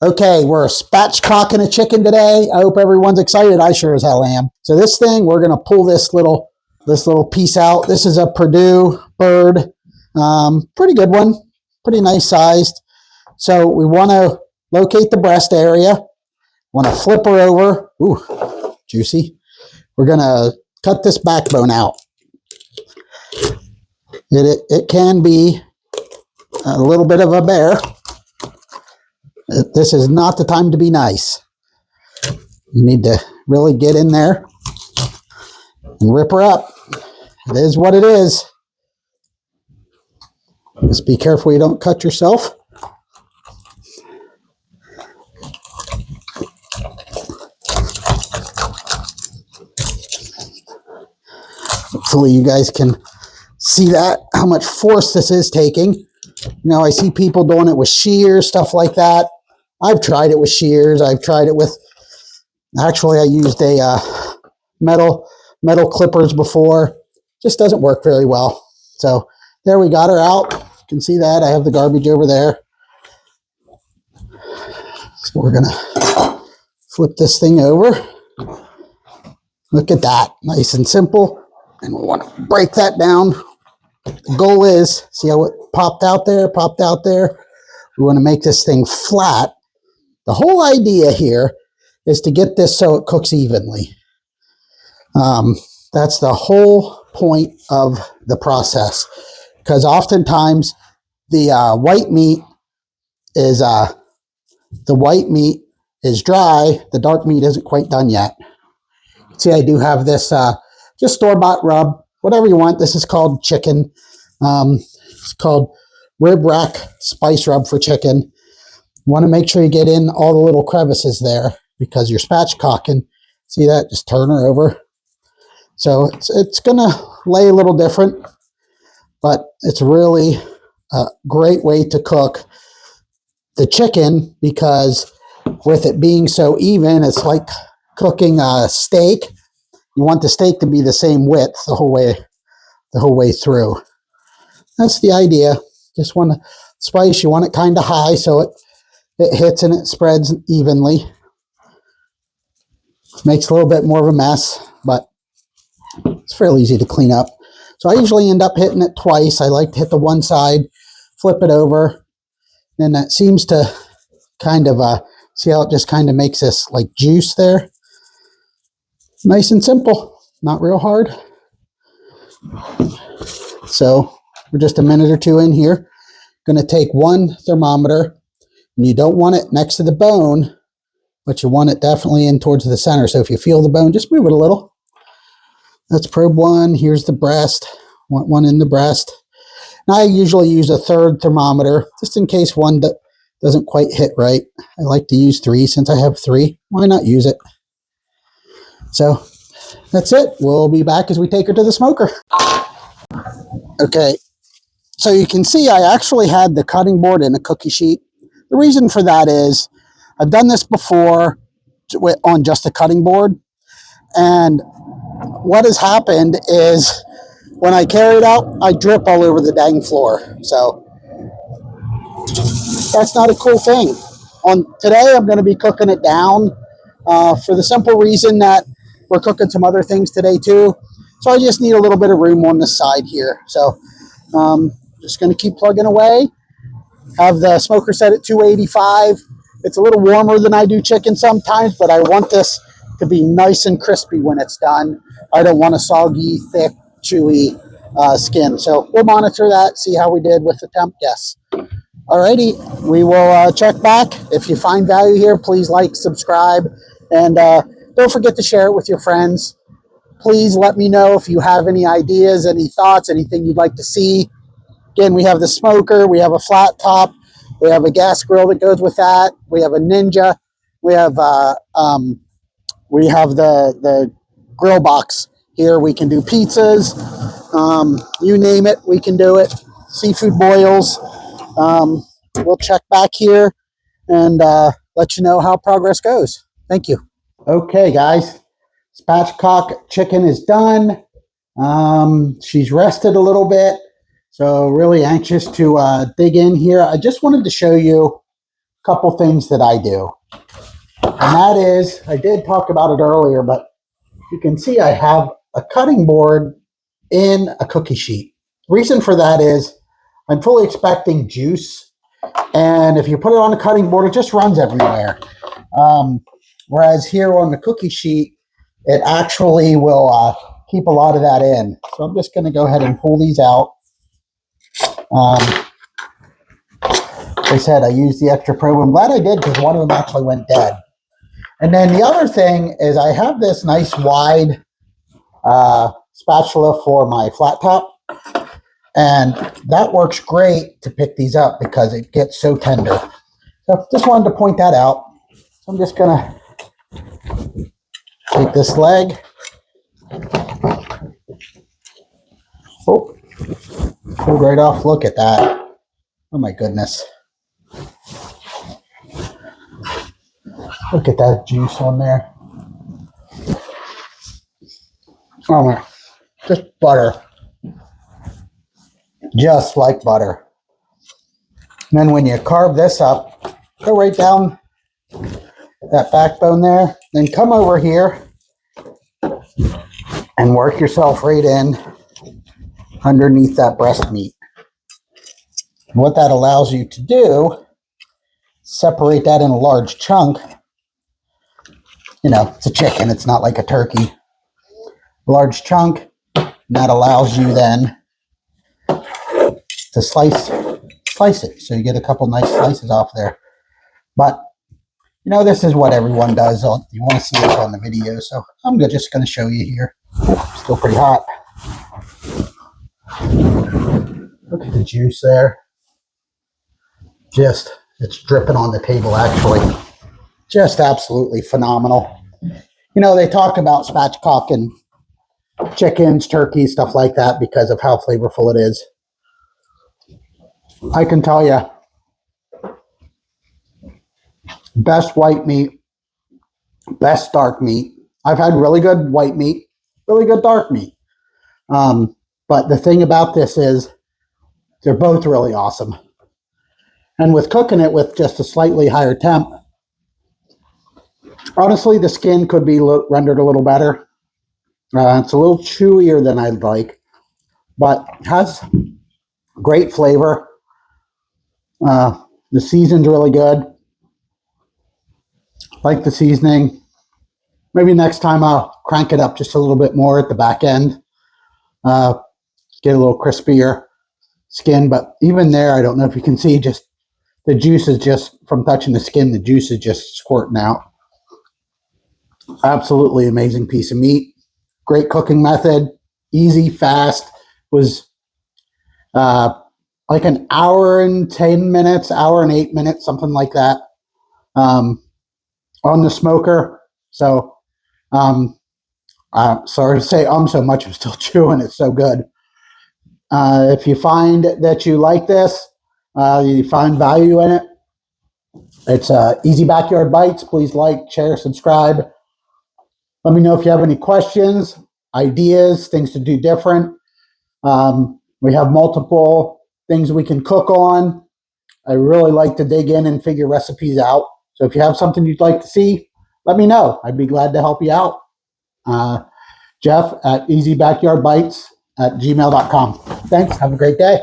Okay, we're spatchcocking a chicken today. I hope everyone's excited. I sure as hell am. So this thing, we're gonna pull this little piece out. This is a Purdue bird, pretty good one, pretty nice sized. So we want to locate the breast area. Want to flip her over. Ooh, juicy. We're gonna cut this backbone out. It can be a little bit of a bear. This is not the time to be nice. You need to really get in there and rip her up. It is what it is. Just be careful you don't cut yourself. Hopefully you guys can see that, how much force this is taking. Now I see people doing it with shears, stuff like that. I've tried it with shears. I've tried it with, actually I used a metal clippers before. Just doesn't work very well. So there, we got her out. You can see that. I have the garbage over there. So we're gonna flip this thing over. Look at that, nice and simple. And we want to break that down. The goal is, see how it popped out there, We want to make this thing flat. The whole idea here is to get this so it cooks evenly. That's the whole point of the process, because oftentimes the white meat is dry. The dark meat isn't quite done yet. See, I do have this just store-bought rub, whatever you want. This is called chicken. It's called rib rack spice rub for chicken. You want to make sure you get in all the little crevices there, because you're spatchcocking. See that? Just turn her over. So it's going to lay a little different, but it's really a great way to cook the chicken, because with it being so even, it's like cooking a steak. You want the steak to be the same width the whole way through. That's the idea. Just want to spice. You want it kind of high so it hits and it spreads evenly. Makes a little bit more of a mess, but it's fairly easy to clean up. So I usually end up hitting it twice. I like to hit the one side, flip it over, and that seems to kind of, see how it just kind of makes this like juice there? Nice and simple, not real hard. So we're just a minute or two in here. Going to take one thermometer, and you don't want it next to the bone, but you want it definitely in towards the center. So if you feel the bone, just move it a little. That's probe one. Here's the breast. Want one in the breast. Now I usually use a third thermometer, just in case one doesn't quite hit right. I like to use 3 since I have 3. Why not use it? So that's it. We'll be back as we take her to the smoker. Okay, so you can see I actually had the cutting board and a cookie sheet. The reason for that is I've done this before on just a cutting board, and what has happened is when I carry it out, I drip all over the dang floor. So that's not a cool thing. Today, I'm going to be cooking it down for the simple reason that we're cooking some other things today too. So I just need a little bit of room on the side here. So just going to keep plugging away. Have the smoker set at 285. It's a little warmer than I do chicken sometimes, but I want this to be nice and crispy when it's done. I don't want a soggy, thick, chewy skin. So we'll monitor that, see how we did with the temp. Yes. Alrighty, we will check back. If you find value here, please like, subscribe, and don't forget to share it with your friends. Please let me know if you have any ideas, any thoughts, anything you'd like to see. Again, we have the smoker, we have a flat top, we have a gas grill that goes with that, we have a Ninja, we have the grill box here. We can do pizzas, you name it, we can do it. Seafood boils. We'll check back here and let you know how progress goes. Thank you. Okay, guys, spatchcock chicken is done. She's rested a little bit, so really anxious to dig in here. I just wanted to show you couple things that I do. And that is, I did talk about it earlier, but you can see I have a cutting board in a cookie sheet. Reason for that is I'm fully expecting juice, and if you put it on a cutting board, it just runs everywhere. Whereas here on the cookie sheet, it actually will keep a lot of that in. So I'm just going to go ahead and pull these out. Like I said, I used the extra probe. I'm glad I did because one of them actually went dead. And then the other thing is I have this nice wide spatula for my flat top. And that works great to pick these up because it gets so tender. So just wanted to point that out. So I'm just going to take this leg. Oh, pulled right off. Look at that. Oh my goodness. Look at that juice on there. Oh my, just butter. Just like butter. And then when you carve this up, go right down that backbone there, then come over here and work yourself right in underneath that breast meat. And what that allows you to do, separate that in a large chunk. You know, it's a chicken, it's not like a turkey. A large chunk, and that allows you then to slice it. So you get a couple nice slices off there. But, you know, this is what everyone does. You want to see this on the video, so I'm just going to show you here. Still pretty hot. Look at the juice there. It's dripping on the table, actually. Just absolutely phenomenal. You know, they talk about spatchcock and chickens, turkeys, stuff like that because of how flavorful it is. I can tell you, best white meat, best dark meat. I've had really good white meat, really good dark meat. But the thing about this is they're both really awesome. And with cooking it with just a slightly higher temp, honestly, the skin could be rendered a little better. It's a little chewier than I'd like, but has great flavor. The season's really good. Like the seasoning. Maybe next time I'll crank it up just a little bit more at the back end. Get a little crispier skin, but even there, I don't know if you can see, just the juice is just, from touching the skin, the juice is just squirting out. Absolutely amazing piece of meat. Great cooking method. Easy, fast. Was like an hour and 10 minutes, hour and 8 minutes, something like that, on the smoker. So, sorry to say so much, I'm still chewing. It's so good. If you find that you like this, you find value in it, it's Easy Backyard Bites. Please like, share, subscribe. Let me know if you have any questions, ideas, things to do different. We have multiple things we can cook on. I really like to dig in and figure recipes out. So if you have something you'd like to see, let me know. I'd be glad to help you out. Jeff at easybackyardbites@gmail.com. Thanks. Have a great day.